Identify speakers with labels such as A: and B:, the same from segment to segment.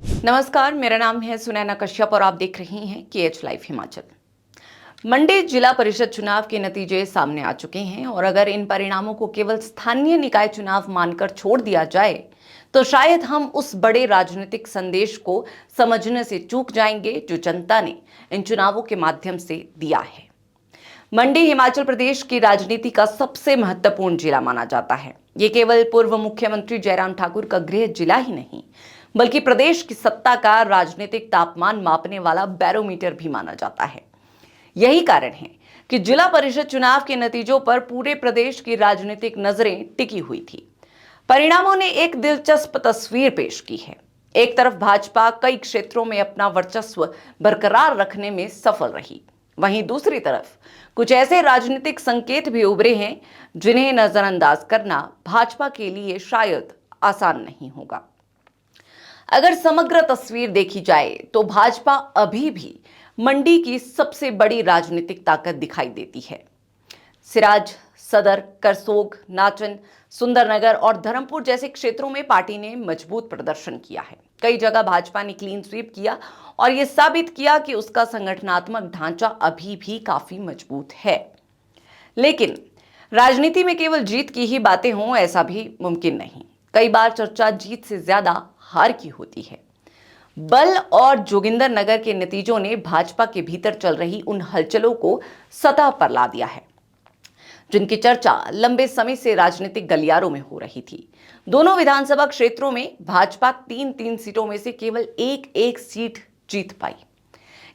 A: नमस्कार, मेरा नाम है सुनैना कश्यप और आप देख रही हैं KH लाइव हिमाचल। मंडी जिला परिषद चुनाव के नतीजे सामने आ चुके हैं और अगर इन परिणामों को केवल स्थानीय निकाय चुनाव मानकर छोड़ दिया जाए तो शायद हम उस बड़े राजनीतिक संदेश को समझने से चूक जाएंगे जो जनता ने इन चुनावों के माध्यम से दिया है। मंडी हिमाचल प्रदेश की राजनीति का सबसे महत्वपूर्ण जिला माना जाता है। ये केवल पूर्व मुख्यमंत्री जयराम ठाकुर का गृह जिला ही नहीं बल्कि प्रदेश की सत्ता का राजनीतिक तापमान मापने वाला बैरोमीटर भी माना जाता है। यही कारण है कि जिला परिषद चुनाव के नतीजों पर पूरे प्रदेश की राजनीतिक नजरें टिकी हुई थी। परिणामों ने एक दिलचस्प तस्वीर पेश की है। एक तरफ भाजपा कई क्षेत्रों में अपना वर्चस्व बरकरार रखने में सफल रही, वहीं दूसरी तरफ कुछ ऐसे राजनीतिक संकेत भी उभरे हैं जिन्हें नजरअंदाज करना भाजपा के लिए शायद आसान नहीं होगा। अगर समग्र तस्वीर देखी जाए तो भाजपा अभी भी मंडी की सबसे बड़ी राजनीतिक ताकत दिखाई देती है। सिराज, सदर, करसोग, नाचन, सुंदरनगर और धर्मपुर जैसे क्षेत्रों में पार्टी ने मजबूत प्रदर्शन किया है। कई जगह भाजपा ने क्लीन स्वीप किया और यह साबित किया कि उसका संगठनात्मक ढांचा अभी भी काफी मजबूत है। लेकिन राजनीति में केवल जीत की ही बातें हों ऐसा भी मुमकिन नहीं। कई बार चर्चा जीत से ज्यादा हार की होती है। बल और जोगिंदरनगर के नतीजों ने भाजपा के भीतर चल रही उन हलचलों को सतह पर ला दिया है जिनकी चर्चा लंबे समय से राजनीतिक गलियारों में हो रही थी। दोनों विधानसभा क्षेत्रों में भाजपा 3-3 सीटों में से केवल एक सीट जीत पाई।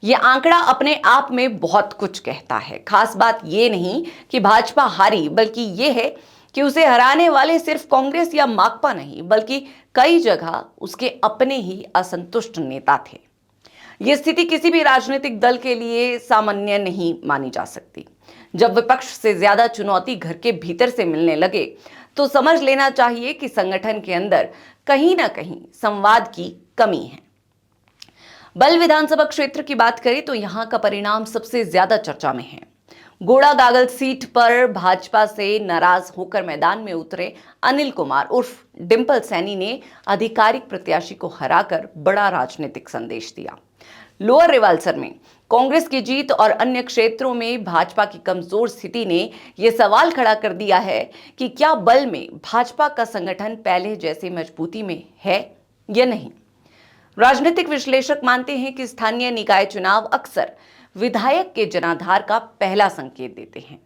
A: यह आंकड़ा अपने आप में बहुत कुछ कहता है। खास बात यह नहीं कि भाजपा हारी, बल्कि यह है कि उसे हराने वाले सिर्फ कांग्रेस या माकपा नहीं बल्कि कई जगह उसके अपने ही असंतुष्ट नेता थे। यह स्थिति किसी भी राजनीतिक दल के लिए सामान्य नहीं मानी जा सकती। जब विपक्ष से ज्यादा चुनौती घर के भीतर से मिलने लगे तो समझ लेना चाहिए कि संगठन के अंदर कहीं ना कहीं संवाद की कमी है। बल विधानसभा क्षेत्र की बात करें तो यहां का परिणाम सबसे ज्यादा चर्चा में है। गोड़ा गागल सीट पर भाजपा से नाराज होकर मैदान में उतरे अनिल कुमार उर्फ डिंपल सैनी ने आधिकारिक प्रत्याशी को हराकर बड़ा राजनीतिक संदेश दिया। लोअर रिवाल्सर में कांग्रेस की जीत और अन्य क्षेत्रों में भाजपा की कमजोर स्थिति ने यह सवाल खड़ा कर दिया है कि क्या बल में भाजपा का संगठन पहले जैसे मजबूती में है या नहीं। राजनीतिक विश्लेषक मानते हैं कि स्थानीय निकाय चुनाव अक्सर विधायक के जनाधार का पहला संकेत देते हैं।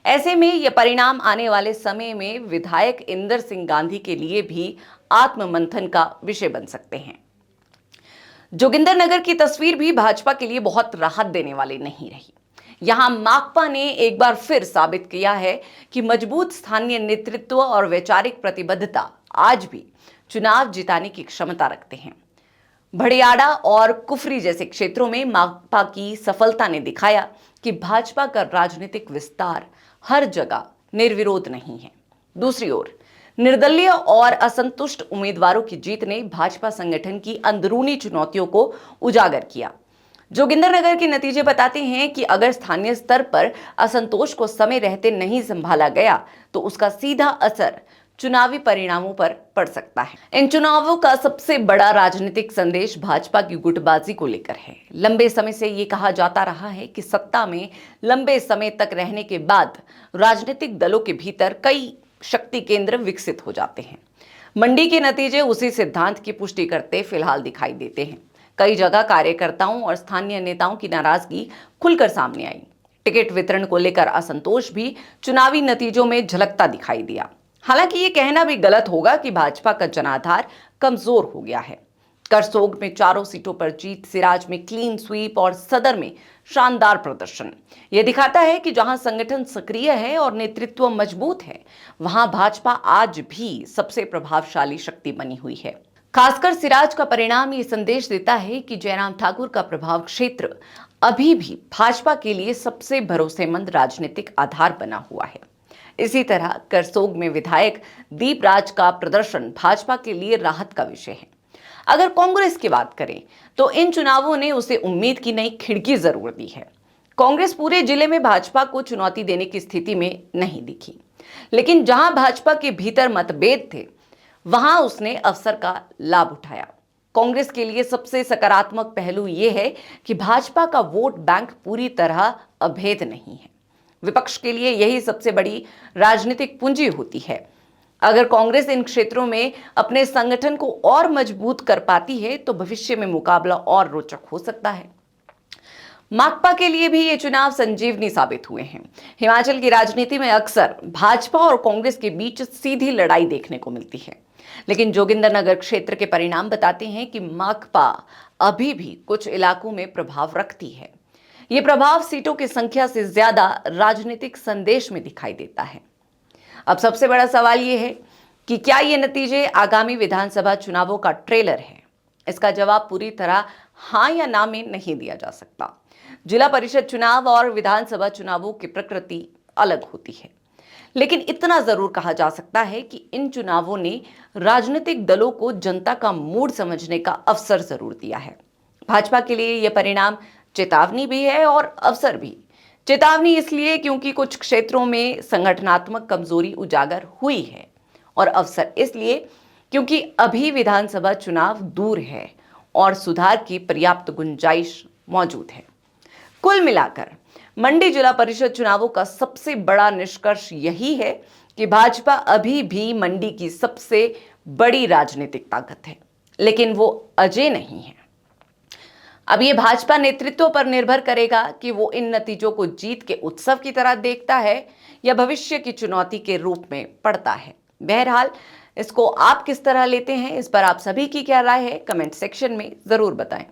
A: ऐसे में यह परिणाम आने वाले समय में विधायक इंदर सिंह गांधी के लिए भी आत्ममंथन का विषय बन सकते हैं। जोगिंदरनगर की तस्वीर भी भाजपा के लिए बहुत राहत देने वाली नहीं रही। यहां माकपा ने एक बार फिर साबित किया है कि मजबूत स्थानीय नेतृत्व और वैचारिक प्रतिबद्धता आज भी चुनाव जिताने की क्षमता रखते हैं। भड़ियाड़ा और कुफरी जैसे क्षेत्रों में माकपा की सफलता ने दिखाया कि भाजपा का राजनीतिक विस्तार हर जगह निर्विरोध नहीं है। दूसरी ओर निर्दलीय और असंतुष्ट उम्मीदवारों की जीत ने भाजपा संगठन की अंदरूनी चुनौतियों को उजागर किया। जोगिंदरनगर के नतीजे बताते हैं कि अगर स्थानीय स्तर पर असंतोष को समय रहते नहीं संभाला गया तो उसका सीधा असर चुनावी परिणामों पर पड़ सकता है। इन चुनावों का सबसे बड़ा राजनीतिक संदेश भाजपा की गुटबाजी को लेकर है। लंबे समय से ये कहा जाता रहा है कि सत्ता में लंबे समय तक रहने के बाद राजनीतिक दलों के भीतर कई शक्ति केंद्र विकसित हो जाते हैं। मंडी के नतीजे उसी सिद्धांत की पुष्टि करते फिलहाल दिखाई देते हैं। कई जगह कार्यकर्ताओं और स्थानीय नेताओं की नाराजगी खुलकर सामने आई। टिकट वितरण को लेकर असंतोष भी चुनावी नतीजों में झलकता दिखाई दिया। हालांकि ये कहना भी गलत होगा कि भाजपा का जनाधार कमजोर हो गया है। करसोग में 4 सीटों पर जीत, सिराज में क्लीन स्वीप और सदर में शानदार प्रदर्शन यह दिखाता है कि जहां संगठन सक्रिय है और नेतृत्व मजबूत है वहां भाजपा आज भी सबसे प्रभावशाली शक्ति बनी हुई है। खासकर सिराज का परिणाम ये संदेश देता है कि जयराम ठाकुर का प्रभाव क्षेत्र अभी भी भाजपा के लिए सबसे भरोसेमंद राजनीतिक आधार बना हुआ है। इसी तरह करसोग में विधायक दीपराज का प्रदर्शन भाजपा के लिए राहत का विषय है। अगर कांग्रेस की बात करें तो इन चुनावों ने उसे उम्मीद की नई खिड़की जरूर दी है। कांग्रेस पूरे जिले में भाजपा को चुनौती देने की स्थिति में नहीं दिखी, लेकिन जहां भाजपा के भीतर मतभेद थे वहां उसने अवसर का लाभ उठाया। कांग्रेस के लिए सबसे सकारात्मक पहलू यह है कि भाजपा का वोट बैंक पूरी तरह अभेद नहीं है। विपक्ष के लिए यही सबसे बड़ी राजनीतिक पूंजी होती है। अगर कांग्रेस इन क्षेत्रों में अपने संगठन को और मजबूत कर पाती है तो भविष्य में मुकाबला और रोचक हो सकता है। माकपा के लिए भी ये चुनाव संजीवनी साबित हुए हैं। हिमाचल की राजनीति में अक्सर भाजपा और कांग्रेस के बीच सीधी लड़ाई देखने को मिलती है, लेकिन जोगिंदरनगर क्षेत्र के परिणाम बताते हैं कि माकपा अभी भी कुछ इलाकों में प्रभाव रखती है। ये प्रभाव सीटों की संख्या से ज्यादा राजनीतिक संदेश में दिखाई देता है। अब सबसे बड़ा सवाल यह है कि क्या ये नतीजे आगामी विधानसभा चुनावों का ट्रेलर है? इसका जवाब पूरी तरह हां या ना में नहीं दिया जा सकता। जिला परिषद चुनाव और विधानसभा चुनावों की प्रकृति अलग होती है, लेकिन इतना जरूर कहा जा सकता है कि इन चुनावों ने राजनीतिक दलों को जनता का मूड समझने का अवसर जरूर दिया है। भाजपा के लिए यह परिणाम चेतावनी भी है और अवसर भी। चेतावनी इसलिए क्योंकि कुछ क्षेत्रों में संगठनात्मक कमजोरी उजागर हुई है, और अवसर इसलिए क्योंकि अभी विधानसभा चुनाव दूर है और सुधार की पर्याप्त गुंजाइश मौजूद है। कुल मिलाकर मंडी जिला परिषद चुनावों का सबसे बड़ा निष्कर्ष यही है कि भाजपा अभी भी मंडी की सबसे बड़ी राजनीतिक ताकत है, लेकिन वो अजय नहीं है। अब ये भाजपा नेतृत्व पर निर्भर करेगा कि वो इन नतीजों को जीत के उत्सव की तरह देखता है या भविष्य की चुनौती के रूप में पढ़ता है। बहरहाल इसको आप किस तरह लेते हैं, इस पर आप सभी की क्या राय है, कमेंट सेक्शन में जरूर बताएं।